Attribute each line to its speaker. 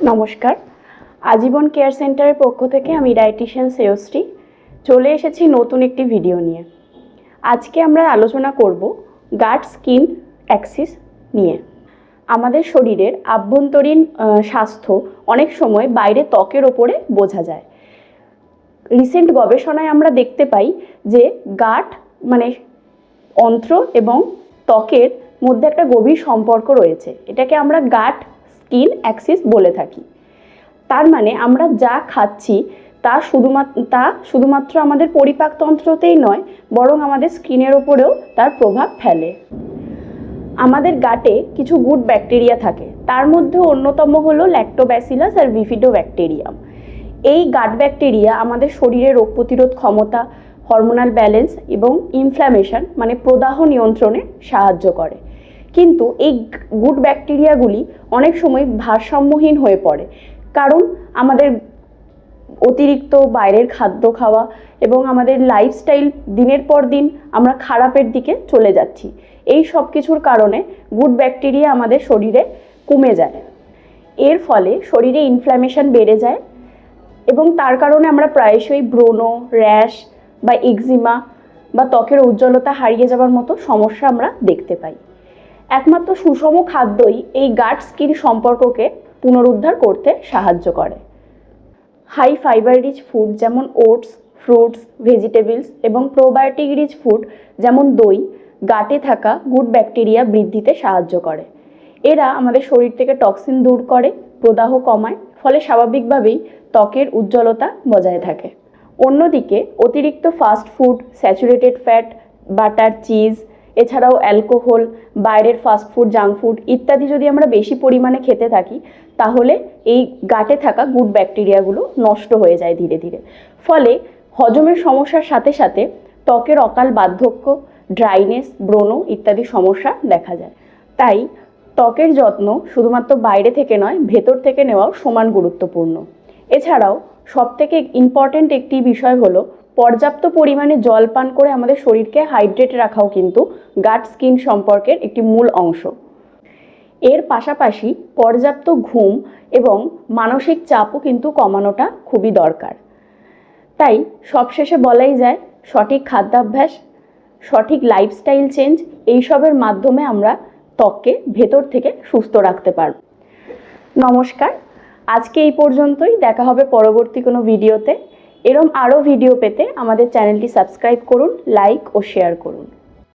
Speaker 1: নমস্কার, আজীবন কেয়ার সেন্টারের পক্ষ থেকে আমি ডায়েটিশিয়ান শ্রেয়শ্রী চলে এসেছি নতুন একটি ভিডিও নিয়ে। আজকে আমরা আলোচনা করব গাট স্কিন অ্যাক্সিস নিয়ে। আমাদের শরীরের আভ্যন্তরীণ স্বাস্থ্য অনেক সময় বাইরে ত্বকের ওপরে বোঝা যায়। রিসেন্ট গবেষণায় আমরা দেখতে পাই যে গাট মানে অন্ত্র এবং ত্বকের মধ্যে একটা গভীর সম্পর্ক রয়েছে। এটাকে আমরা গাট স্কিন অ্যাক্সিস বলে থাকি। তার মানে আমরা যা খাচ্ছি তা শুধুমাত্র আমাদের পরিপাকতন্ত্রতেই নয়, বরং আমাদের স্কিনের ওপরেও তার প্রভাব ফেলে। আমাদের গাটে কিছু গুড ব্যাকটেরিয়া থাকে, তার মধ্যে অন্যতম হলো ল্যাক্টোব্যাসিলাস আর বিফিডোব্যাকটেরিয়াম। এই গাট ব্যাকটেরিয়া আমাদের শরীরের রোগ প্রতিরোধ ক্ষমতা, হরমোনাল ব্যালেন্স এবং ইনফ্ল্যামেশন মানে প্রদাহ নিয়ন্ত্রণে সাহায্য করে। কিন্তু এই গুড ব্যাকটেরিয়াগুলি অনেক সময় ভারসাম্যহীন হয়ে পড়ে, কারণ আমাদের অতিরিক্ত বাইরের খাদ্য খাওয়া এবং আমাদের লাইফস্টাইল দিনের পর দিন আমরা খারাপের দিকে চলে যাচ্ছি। এই সব কিছুর কারণে গুড ব্যাকটেরিয়া আমাদের শরীরে কমে যায়। এর ফলে শরীরে ইনফ্ল্যামেশন বেড়ে যায় এবং তার কারণে আমরা প্রায়শই ব্রণ, র্যাশ বা এক্সিমা বা ত্বকের উজ্জ্বলতা হারিয়ে যাওয়ার মতো সমস্যা আমরা দেখতে পাই। একমাত্র সুষম খাদ্যই এই গাট স্কিন সম্পর্ককে পুনরুদ্ধার করতে সাহায্য করে। হাই ফাইবার রিচ ফুড যেমন ওটস, ফ্রুটস, ভেজিটেবলস এবং প্রোবায়োটিক রিচ ফুড যেমন দই গাটে থাকা গুড ব্যাকটেরিয়া বৃদ্ধিতে সাহায্য করে। এরা আমাদের শরীর থেকে টক্সিন দূর করে, প্রদাহ কমায়, ফলে স্বাভাবিকভাবেই ত্বকের উজ্জ্বলতা বজায় থাকে। অন্যদিকে অতিরিক্ত fast food, saturated fat, butter, cheese, এছাড়াও অ্যালকোহল, বাইরের ফাস্টফুড, জাঙ্ক ফুড ইত্যাদি যদি আমরা বেশি পরিমাণে খেতে থাকি, তাহলে এই গাটে থাকা গুড ব্যাকটেরিয়াগুলো নষ্ট হয়ে যায় ধীরে ধীরে। ফলে হজমের সমস্যার সাথে সাথে ত্বকের অকাল বার্ধক্য, ড্রাইনেস, ব্রণ ইত্যাদি সমস্যা দেখা যায়। তাই ত্বকের যত্ন শুধুমাত্র বাইরে থেকে নয়, ভেতর থেকে নেওয়াও সমান গুরুত্বপূর্ণ। এছাড়াও সবথেকে ইম্পর্ট্যান্ট একটি বিষয় হলো পর্যাপ্ত পরিমাণে জল পান করে আমাদের শরীরকে হাইড্রেট রাখাও কিন্তু গাট স্কিন সম্পর্কের একটি মূল অংশ। এর পাশাপাশি পর্যাপ্ত ঘুম এবং মানসিক চাপও কিন্তু কমানোটা খুবই দরকার। তাই সবশেষে বলাই যায়, সঠিক খাদ্যাভ্যাস, সঠিক লাইফস্টাইল চেঞ্জ এইসবের মাধ্যমে আমরা ত্বককে ভেতর থেকে সুস্থ রাখতে পারব। নমস্কার, আজকে এই পর্যন্তই। দেখা হবে পরবর্তী কোনো ভিডিওতে। এরম আরও ভিডিও পেতে আমাদের চ্যানেলটি সাবস্ক্রাইব করুন, লাইক ও শেয়ার করুন।